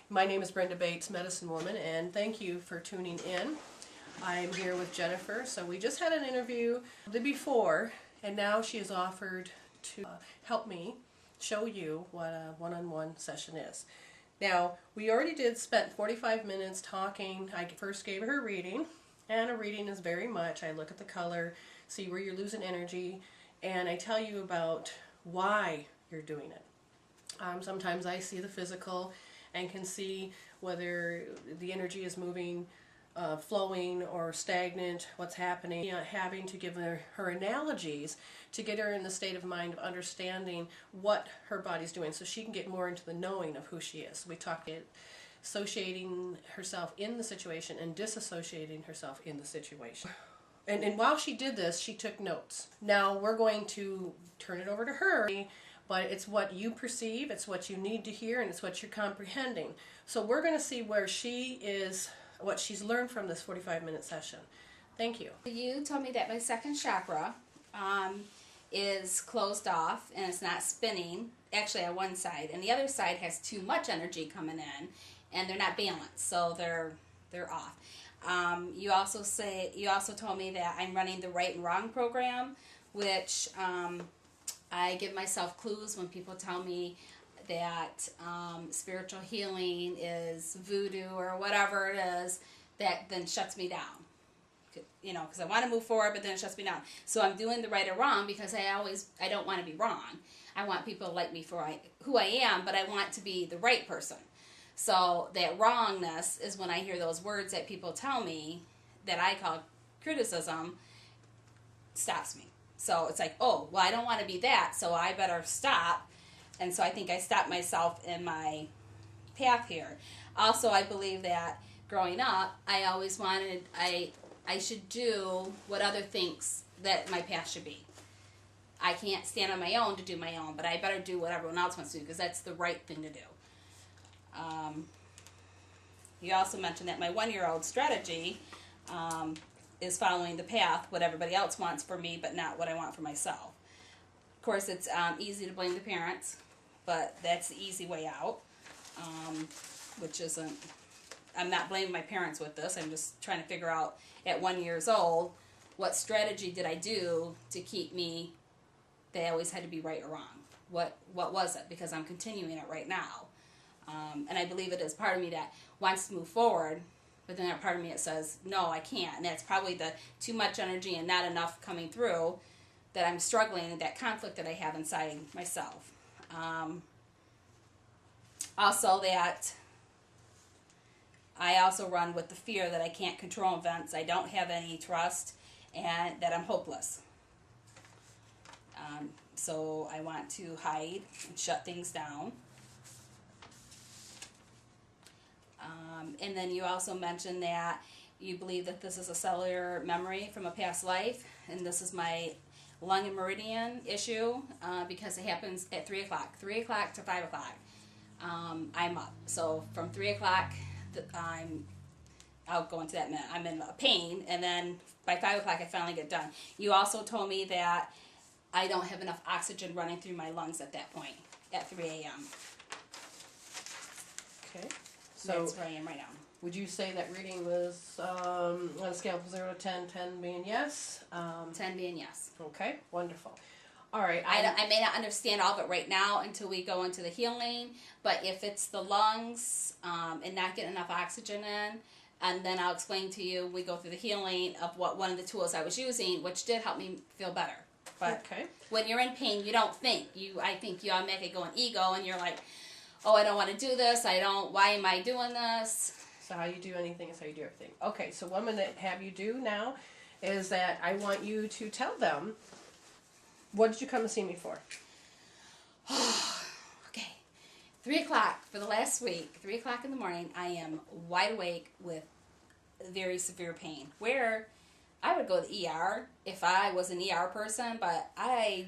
My name is Brenda Bates, Medicine Woman, and thank you for tuning in. I'm here with Jennifer. So we just had an interview the before, and now she has offered to help me show you what a one-on-one session is. Now, we already spent 45 minutes talking. I first gave her a reading, and a reading is very much, I look at the color, see where you're losing energy, and I tell you about why you're doing it. Sometimes I see the physical and can see whether the energy is moving, flowing, or stagnant, what's happening. Having to give her analogies to get her in the state of mind of understanding what her body's doing so she can get more into the knowing of who she is. We talked about associating herself in the situation and disassociating herself in the situation. And while she did this, she took notes. Now we're going to turn it over to her, but it's what you perceive, it's what you need to hear, and it's what you're comprehending. So we're going to see where she is, what she's learned from this 45-minute session. Thank you. You told me that my second chakra is closed off and it's not spinning, actually on one side, and the other side has too much energy coming in, and they're not balanced, so they're off. You also told me that I'm running the right and wrong program, which I give myself clues when people tell me that spiritual healing is voodoo or whatever it is, that then shuts me down. You know, because I want to move forward, but then it shuts me down. So I'm doing the right or wrong because I don't want to be wrong. I want people to like me for who I am, but I want to be the right person. So that wrongness is when I hear those words that people tell me that I call criticism, stops me. So it's like, oh, well, I don't want to be that, so I better stop. And so I think I stopped myself in my path here. Also, I believe that growing up, I always wanted, I should do what other thinks that my path should be. I can't stand on my own to do my own, but I better do what everyone else wants to do because that's the right thing to do. You also mentioned that my 1-year-old strategy is following the path, what everybody else wants for me, but not what I want for myself. Of course, it's easy to blame the parents, but that's the easy way out, which isn't, I'm not blaming my parents with this. I'm just trying to figure out at 1 year old, what strategy did I do to keep me, they always had to be right or wrong. What was it? Because I'm continuing it right now. And I believe it is part of me that wants to move forward, but then that part of me that says, no, I can't. And that's probably the too much energy and not enough coming through that I'm struggling, that conflict that I have inside myself. Also that I also run with the fear that I can't control events, I don't have any trust, and that I'm hopeless. So I want to hide and shut things down. And then you also mentioned that you believe that this is a cellular memory from a past life, and this is my lung and meridian issue because it happens at 3 o'clock. 3 o'clock to 5 o'clock, I'm up. So from 3 o'clock, I'll go into that in a minute. I'm in a pain, and then by 5 o'clock, I finally get done. You also told me that I don't have enough oxygen running through my lungs at that point, at 3 a.m. Okay. So that's where I am right now. Would you say that reading was on a scale of 0 to 10, 10 being yes? 10 being yes. Okay, wonderful. All right. I may not understand all of it right now until we go into the healing, but if it's the lungs and not getting enough oxygen in, and then I'll explain to you, we go through the healing of what one of the tools I was using, which did help me feel better. But okay. When you're in pain, you don't think. I think you automatically go in ego, and you're like, oh, I don't want to do this. Why am I doing this? So how you do anything is how you do everything. Okay, so what I'm going to have you do now is that I want you to tell them, what did you come to see me for? Okay. 3 o'clock for the last week, 3 o'clock in the morning, I am wide awake with very severe pain. Where I would go to the ER if I was an ER person, but I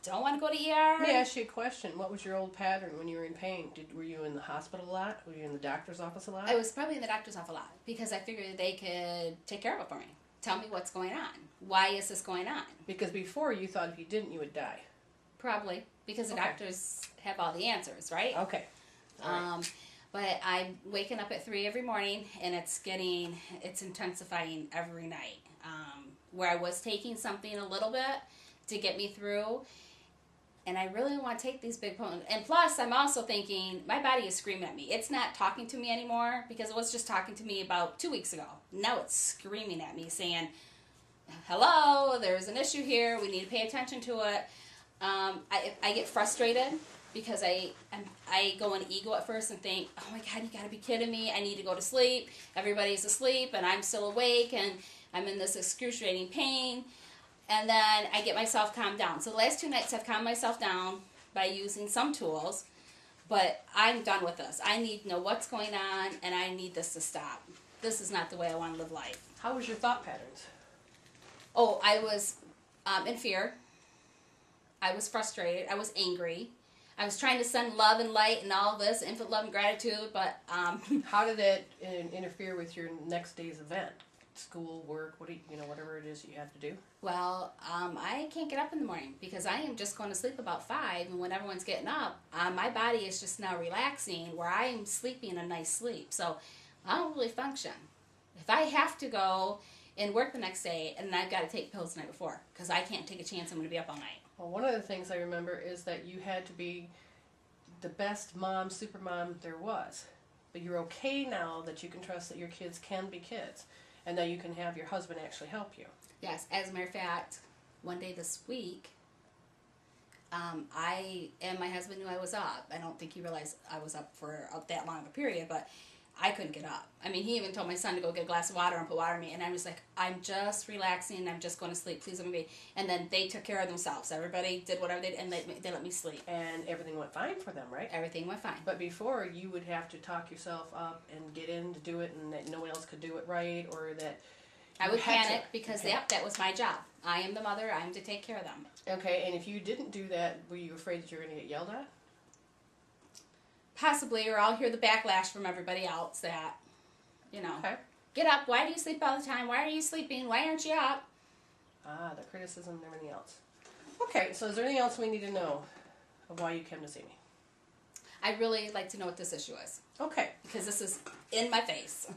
don't want to go to ER. Let me ask you a question. What was your old pattern when you were in pain? Were you in the hospital a lot? Were you in the doctor's office a lot? I was probably in the doctor's office a lot because I figured they could take care of it for me. Tell me what's going on. Why is this going on? Because before you thought if you didn't, you would die. Probably because the doctors have all the answers, right? Okay. All right. But I'm waking up at 3 every morning, and it's intensifying every night. Where I was taking something a little bit to get me through, and I really want to take these big potent. And plus, I'm also thinking my body is screaming at me. It's not talking to me anymore because it was just talking to me about 2 weeks ago. Now it's screaming at me, saying, "Hello, there's an issue here. We need to pay attention to it." I get frustrated because I go in ego at first and think, "Oh my God, you got to be kidding me! I need to go to sleep. Everybody's asleep, and I'm still awake, and I'm in this excruciating pain." And then I get myself calmed down. So the last 2 nights I've calmed myself down by using some tools, but I'm done with this. I need to know what's going on, and I need this to stop. This is not the way I want to live life. How was your thought patterns? Oh, I was in fear. I was frustrated. I was angry. I was trying to send love and light and all this, infinite love and gratitude, but... How did that interfere with your next day's event? School, work, whatever it is you have to do? Well, I can't get up in the morning because I am just going to sleep about 5, and when everyone's getting up, my body is just now relaxing where I am sleeping a nice sleep. So I don't really function. If I have to go and work the next day, and I've got to take pills the night before because I can't take a chance I'm going to be up all night. Well, one of the things I remember is that you had to be the best mom, super mom there was. But you're okay now that you can trust that your kids can be kids. And that you can have your husband actually help you. Yes, as a matter of fact, one day this week, I and my husband knew I was up. I don't think he realized I was up for that long of a period, but I couldn't get up. I mean, he even told my son to go get a glass of water and put water in me, and I was like, I'm just relaxing, I'm just going to sleep, please let me be. And then they took care of themselves. Everybody did whatever they did, and they let me sleep. And everything went fine for them, right? Everything went fine. But before, you would have to talk yourself up and get in to do it, and that no one else could do it right, or that... I would panic because, yep, that was my job. I am the mother, I am to take care of them. Okay, and if you didn't do that, were you afraid that you were going to get yelled at? Possibly, or I'll hear the backlash from everybody else that... Okay. Get up. Why do you sleep all the time? Why are you sleeping? Why aren't you up? The criticism and everything else. Okay, so is there anything else we need to know of why you came to see me? I really like to know what this issue is. Okay. Because this is in my face.